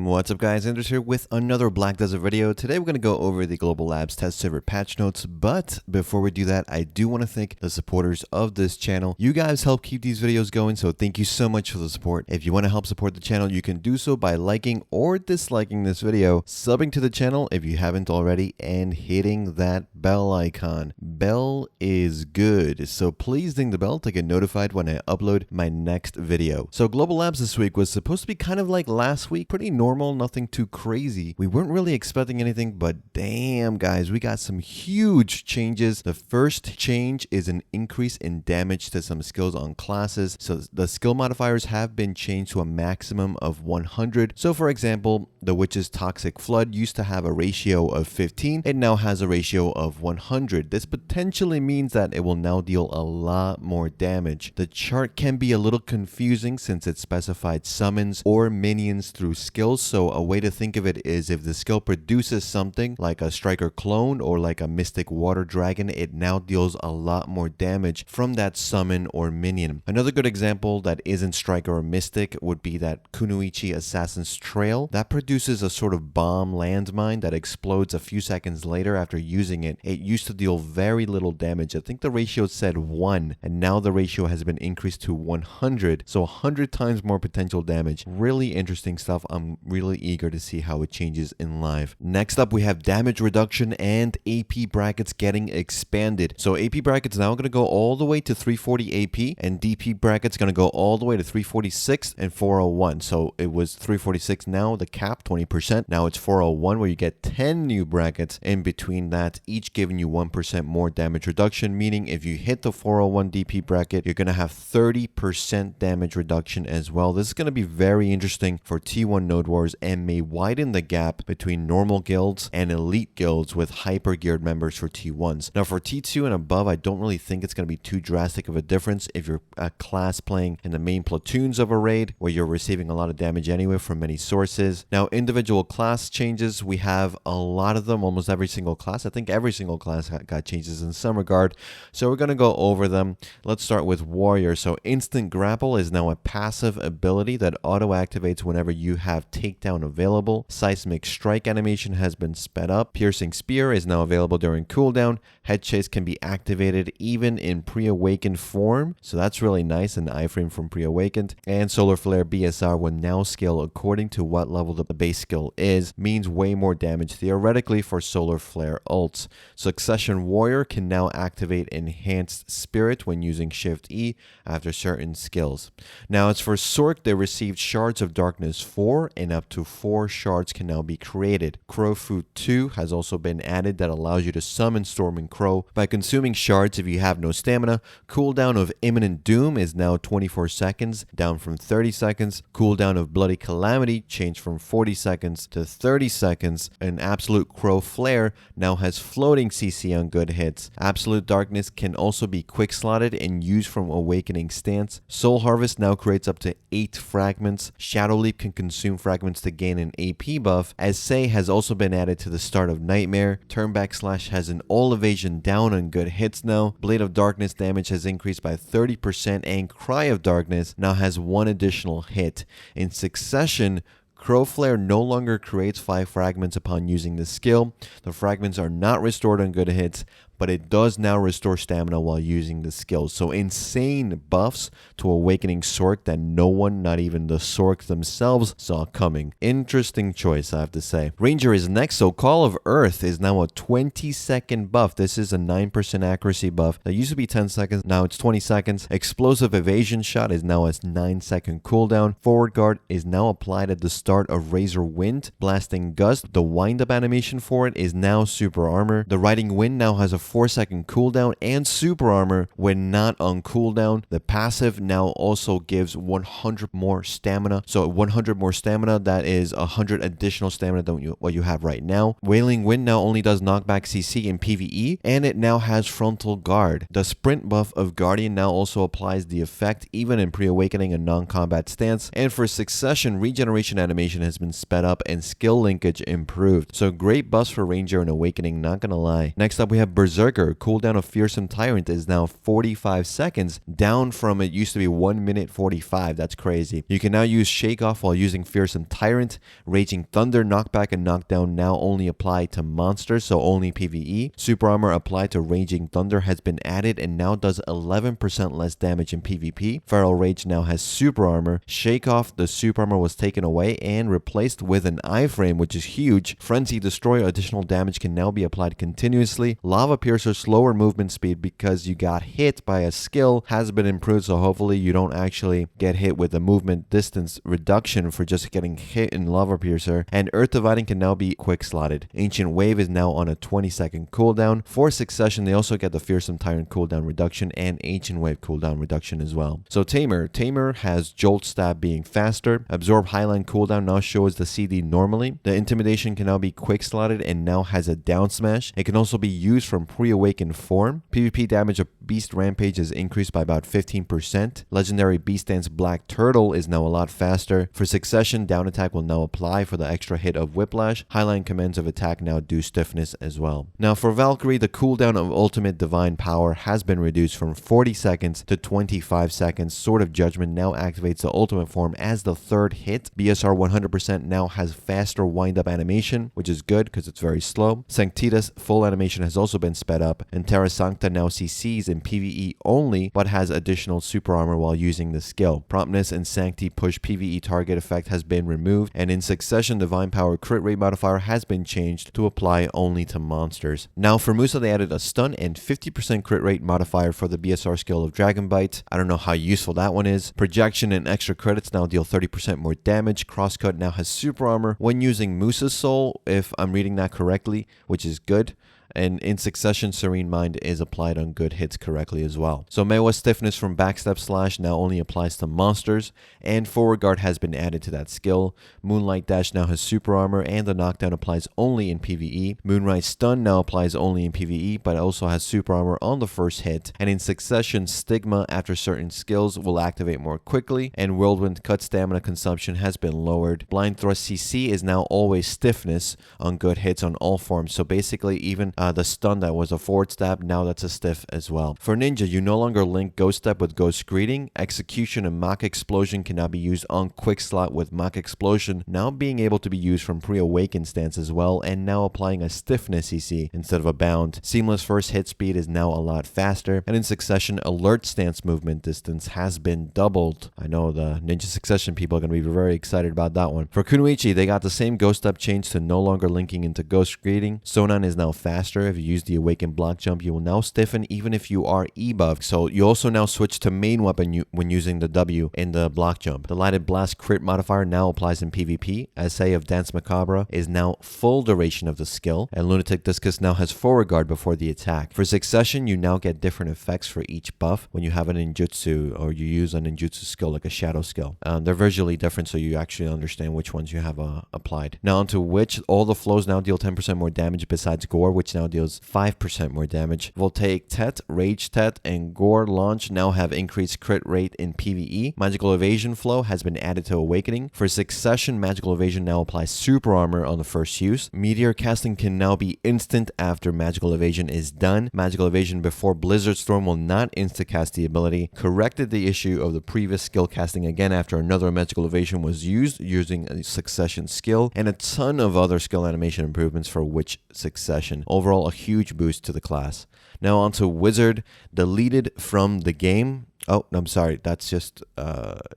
What's up guys, Anders here with another Black Desert video. Today we're going to go over the Global Labs test server patch notes, but before we do that, I do want to thank the supporters of this channel. You guys help keep these videos going, so thank you so much for the support. If you want to help support the channel, you can do so by liking or disliking this video, subbing to the channel if you haven't already, and hitting that bell icon. Bell is good, so please ding the bell to get notified when I upload my next video. So Global Labs this week was supposed to be kind of like last week, pretty normal, nothing too crazy. We weren't really expecting anything, but damn guys, we got some huge changes. The first change is an increase in damage to some skills on classes. So the skill modifiers have been changed to a maximum of 100. So for example, the Witch's Toxic Flood used to have a ratio of 15. It now has a ratio of 100. This potentially means that it will now deal a lot more damage. The chart can be a little confusing since it specified summons or minions through skills, so a way to think of it is if the skill produces something like a striker clone or like a mystic water dragon, it now deals a lot more damage from that summon or minion. Another good example that isn't striker or mystic would be that Kunoichi Assassin's Trail. That produces a sort of bomb landmine that explodes a few seconds later after using it. It used to deal very little damage. I think the ratio said 1, and now the ratio has been increased to 100, so 100 times more potential damage. Really interesting stuff. I'm really eager to see how it changes in live. Next up, we have damage reduction and AP brackets getting expanded. So AP brackets now going to go all the way to 340 AP, and DP brackets going to go all the way to 346 and 401. So it was 346 now, the cap 20%. Now it's 401 where you get 10 new brackets in between that, each giving you 1% more damage reduction, meaning if you hit the 401 DP bracket, you're going to have 30% damage reduction as well. This is going to be very interesting for T1 Node Wars and may widen the gap between normal guilds and elite guilds with hyper geared members for T1s. Now for T2 and above, I don't really think it's going to be too drastic of a difference if you're a class playing in the main platoons of a raid where you're receiving a lot of damage anyway from many sources. Now individual class changes, we have a lot of them, almost every single class. I think every single class got changes in some regard, so we're going to go over them. Let's start with Warrior. So instant grapple is now a passive ability that auto activates whenever you have takedown available. Seismic strike animation has been sped up. Piercing spear is now available during cooldown. Head chase can be activated even in pre-awakened form, so that's really nice, an iframe from pre-awakened. And solar flare BSR will now scale according to what level the base skill is, means way more damage theoretically for solar flare ults. Succession warrior can now activate enhanced spirit when using shift E after certain skills. Now as for Sork, they received shards of darkness 4 and up to 4 shards can now be created. Crow Food 2 has also been added that allows you to summon Storming Crow by consuming shards if you have no stamina. Cooldown of Imminent Doom is now 24 seconds, down from 30 seconds. Cooldown of Bloody Calamity changed from 40 seconds to 30 seconds. And Absolute Crow Flare now has floating CC on good hits. Absolute Darkness can also be quick slotted and used from Awakening stance. Soul Harvest now creates up to 8 fragments. Shadow Leap can consume fragments to gain an AP buff. As Say has also been added to the start of Nightmare. Turnback Slash has an all evasion down on good hits now. Blade of Darkness damage has increased by 30% and Cry of Darkness now has 1 additional hit. In succession, Crow Flare no longer creates 5 fragments upon using the skill. The fragments are not restored on good hits, but it does now restore stamina while using the skill. So insane buffs to Awakening Sork that no one, not even the Sorks themselves, saw coming. Interesting choice, I have to say. Ranger is next. So Call of Earth is now a 20-second buff. This is a 9% accuracy buff. That used to be 10 seconds. Now it's 20 seconds. Explosive Evasion Shot is now a 9-second cooldown. Forward Guard is now applied at the start of Razor Wind. Blasting Gust, the wind-up animation for it is now Super Armor. The Riding Wind now has a 4-second cooldown and super armor when not on cooldown. The passive now also gives 100 more stamina. So 100 more stamina, that is 100 additional stamina than what you have right now. Wailing Wind now only does knockback CC in PvE, and it now has frontal guard. The sprint buff of Guardian now also applies the effect even in pre-awakening and non-combat stance. And for succession, regeneration animation has been sped up and skill linkage improved. So great buffs for Ranger and Awakening, not gonna lie. Next up we have Berserker. Berserker, cooldown of Fearsome Tyrant is now 45 seconds, down from it used to be 1 minute 45. That's crazy. You can now use Shake Off while using Fearsome Tyrant. Raging Thunder, Knockback, and Knockdown now only apply to monsters, so only PvE. Super Armor applied to Raging Thunder has been added and now does 11% less damage in PvP. Feral Rage now has Super Armor. Shake Off, the Super Armor was taken away and replaced with an iframe, which is huge. Frenzy Destroy, additional damage can now be applied continuously. Lava Piercer, slower movement speed because you got hit by a skill, has been improved, so hopefully you don't actually get hit with a movement distance reduction for just getting hit in Lava Piercer. And Earth Dividing can now be quick slotted. Ancient Wave is now on a 20-second cooldown. For Succession, they also get the Fearsome Tyrant cooldown reduction and Ancient Wave cooldown reduction as well. So Tamer has Jolt Stab being faster. Absorb Highline cooldown now shows the CD normally. The Intimidation can now be quick slotted and now has a down smash. It can also be used from pre-awakened form. PvP damage of Beast Rampage is increased by about 15%. Legendary Beast Dance Black Turtle is now a lot faster. For Succession, down attack will now apply for the extra hit of Whiplash. Highline commands of attack now do stiffness as well. Now for Valkyrie, the cooldown of Ultimate Divine Power has been reduced from 40 seconds to 25 seconds. Sword of Judgment now activates the ultimate form as the third hit. BSR 100% now has faster wind-up animation, which is good because it's very slow. Sanctitas full animation has also been sped up, and Terra Sancta now CCs in PvE only, but has additional super armor while using the skill. Promptness and Sancti push PvE target effect has been removed, and in Succession, Divine Power crit rate modifier has been changed to apply only to monsters. Now for Musa, they added a stun and 50% crit rate modifier for the BSR skill of Dragon Bite. I don't know how useful that one is. Projection and extra credits now deal 30% more damage. Crosscut now has super armor when using Musa's soul, if I'm reading that correctly, which is good. And in Succession, Serene Mind is applied on good hits correctly as well. So Maehwa Stiffness from Backstep Slash now only applies to monsters, and Forward Guard has been added to that skill. Moonlight Dash now has super armor, and the knockdown applies only in PvE. Moonrise Stun now applies only in PvE, but also has super armor on the first hit. And in Succession, Stigma after certain skills will activate more quickly, and Whirlwind Cut stamina consumption has been lowered. Blind Thrust CC is now always stiffness on good hits on all forms, so basically even the stun that was a forward stab, now that's a stiff as well. For Ninja, you no longer link Ghost Step with Ghost Greeting. Execution and Mach Explosion can now be used on Quick Slot, with Mach Explosion now being able to be used from pre-awakened stance as well, and now applying a stiffness CC instead of a bound. Seamless first hit speed is now a lot faster, and in Succession, Alert stance movement distance has been doubled. I know the Ninja Succession people are going to be very excited about that one. For Kunoichi, they got the same Ghost Step change to no longer linking into Ghost Greeting. Sonan is now faster. If you use the Awakened Block Jump, you will now stiffen even if you are E-buffed. So you also now switch to main weapon when using the W in the Block Jump. The Lighted Blast crit modifier now applies in PvP. Essay of Dance Macabre is now full duration of the skill, and Lunatic Discus now has Forward Guard before the attack. For Succession, you now get different effects for each buff when you have a ninjutsu or you use a ninjutsu skill like a shadow skill. They're visually different, so you actually understand which ones you have applied. Now onto Witch, all the flows now deal 10% more damage besides Gore, which now deals 5% more damage. Voltaic Tet, Rage Tet, and Gore Launch now have increased crit rate in PvE. Magical Evasion flow has been added to Awakening. For Succession, Magical Evasion now applies super armor on the first use. Meteor casting can now be instant after Magical Evasion is done. Magical Evasion before Blizzard Storm will not insta-cast the ability. Corrected the issue of the previous skill casting again after another Magical Evasion was used using a Succession skill, and a ton of other skill animation improvements for Witch Succession. Overall, a huge boost to the class. Now onto Wizard, deleted from the game. Oh, I'm sorry, that's just,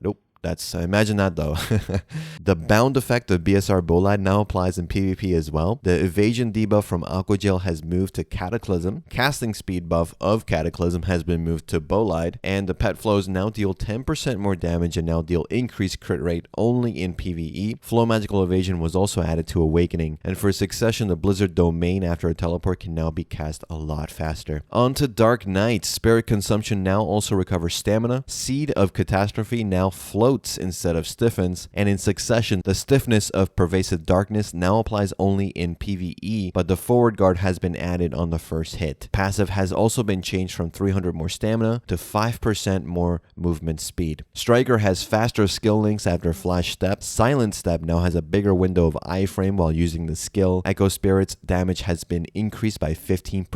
nope. Imagine that though. The bound effect of BSR Bolide now applies in PvP as well. The evasion debuff from Aqua Gel has moved to Cataclysm. Casting speed buff of Cataclysm has been moved to Bolide. And the pet flows now deal 10% more damage and now deal increased crit rate only in PvE. Flow Magical Evasion was also added to Awakening. And for Succession, the Blizzard Domain after a teleport can now be cast a lot faster. On to Dark Knight. Spirit Consumption now also recovers stamina. Seed of Catastrophe now floats floats instead of stiffens, and in succession, the stiffness of Pervasive Darkness now applies only in PvE, but the forward guard has been added on the first hit. Passive has also been changed from 300 more stamina to 5% more movement speed. Striker has faster skill links after Flash Step. Silent Step now has a bigger window of iframe while using the skill. Echo Spirit's damage has been increased by 15%.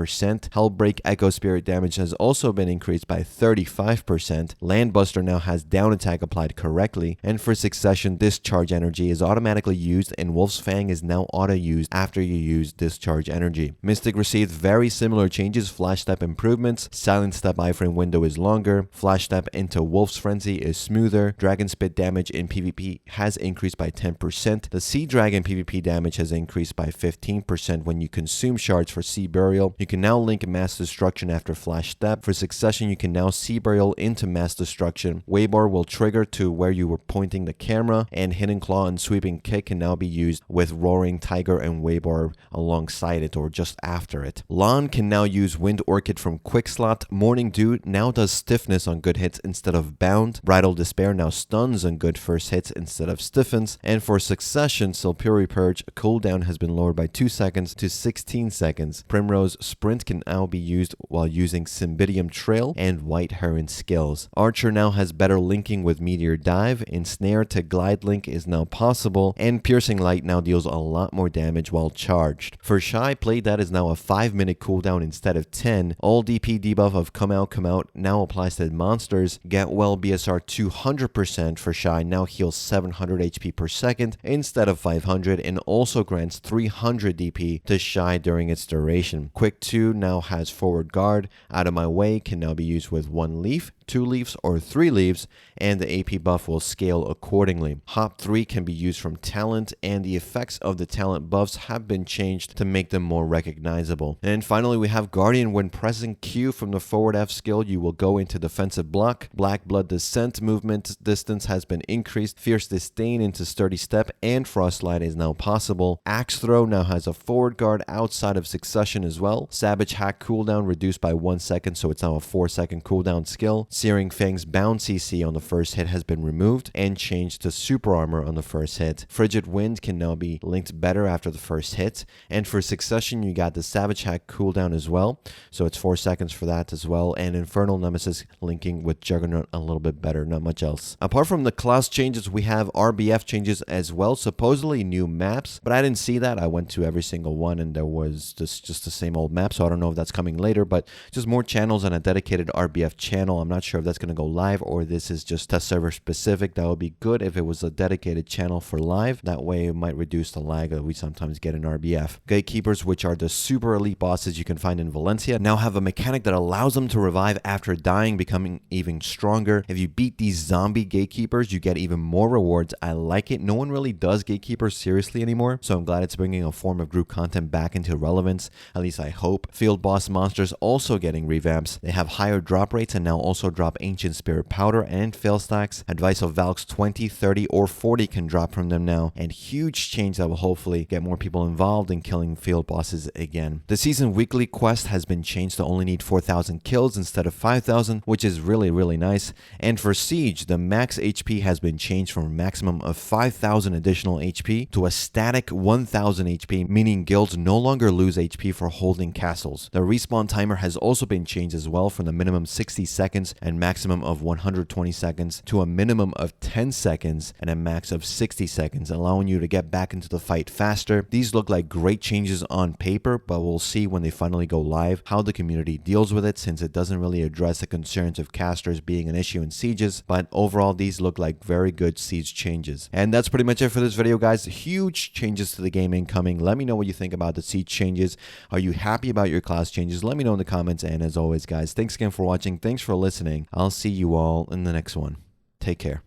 Hellbreak Echo Spirit damage has also been increased by 35%. Landbuster now has down attack applied correctly, and for succession, Discharge Energy is automatically used, and Wolf's Fang is now auto-used after you use Discharge Energy. Mystic received very similar changes, Flash Step improvements. Silent Step iframe window is longer. Flash Step into Wolf's Frenzy is smoother. Dragon Spit damage in PvP has increased by 10%. The Sea Dragon PvP damage has increased by 15% when you consume shards for Sea Burial. You can now link Mass Destruction after Flash Step. For succession, you can now Sea Burial into Mass Destruction. Waybar will trigger to where you were pointing the camera, and Hidden Claw and Sweeping Kick can now be used with Roaring Tiger and Waybar alongside it or just after it. Lahn can now use Wind Orchid from Quick Slot. Morning Dew now does stiffness on good hits instead of bound. Bridal Despair now stuns on good first hits instead of stiffens. And for succession, Sulpuri Purge cooldown has been lowered by 2 seconds to 16 seconds. Primrose Sprint can now be used while using Cymbidium Trail and White Heron skills. Archer now has better linking with Meteor Dive. Ensnare to Glide Link is now possible, and Piercing Light now deals a lot more damage while charged. For Shai, Play Dead is now a 5-minute cooldown instead of 10. All DP debuff of Come Out now applies to monsters. Get Well BSR 200% for Shai now heals 700 HP per second instead of 500, and also grants 300 DP to Shai during its duration. Quick 2 now has Forward Guard. Out of My Way can now be used with 1 leaf, 2 leaves, or 3 leaves, and the AP buff will scale accordingly. Hop 3 can be used from talent, and the effects of the talent buffs have been changed to make them more recognizable. And finally, we have Guardian. When pressing Q from the forward F skill, you will go into defensive block. Black Blood Descent movement distance has been increased. Fierce Disdain into Sturdy Step and Frost Slide is now possible. Axe Throw now has a forward guard outside of succession as well. Savage Hack cooldown reduced by 1 second, so it's now a 4-second cooldown skill. Searing Fang's bound CC on the first hit has been removed and changed to Super Armor on the first hit. Frigid Wind can now be linked better after the first hit, and for succession you got the Savage Hack cooldown as well, so it's 4 seconds for that as well, and Infernal Nemesis linking with Juggernaut a little bit better, not much else. Apart from the class changes, we have RBF changes as well, supposedly new maps, but I didn't see that. I went to every single one and there was just the same old map, so I don't know if that's coming later, but just more channels and a dedicated RBF channel. I'm not sure if that's going to go live or this is just test server specific. That would be good if it was a dedicated channel for live. That way it might reduce the lag that we sometimes get in RBF. Gatekeepers, which are the super elite bosses you can find in Valencia, now have a mechanic that allows them to revive after dying, becoming even stronger. If you beat these zombie gatekeepers, you get even more rewards. I like it. No one really does gatekeepers seriously anymore, so I'm glad it's bringing a form of group content back into relevance. At least I hope. Field boss monsters also getting revamps. They have higher drop rates and now also drop Ancient Spirit Powder and fail stacks. Advice of Valks 20, 30, or 40 can drop from them now, and huge change that will hopefully get more people involved in killing field bosses again. The season weekly quest has been changed to only need 4,000 kills instead of 5,000, which is really nice. And for Siege, the max HP has been changed from a maximum of 5,000 additional HP to a static 1,000 HP, meaning guilds no longer lose HP for holding castles. The respawn timer has also been changed as well, from the minimum 60 seconds and maximum of 120 seconds to a minimum of 10 seconds and a max of 60 seconds, allowing you to get back into the fight faster. These look like great changes on paper, but we'll see when they finally go live how the community deals with it, since it doesn't really address the concerns of casters being an issue in sieges. But overall, these look like very good siege changes. And that's pretty much it for this video, guys. Huge changes to the game incoming. Let me know what you think about the siege changes. Are you happy about your class changes? Let me know in the comments. And as always, guys, thanks again for watching. Thanks for listening. I'll see you all in the next one. Take care.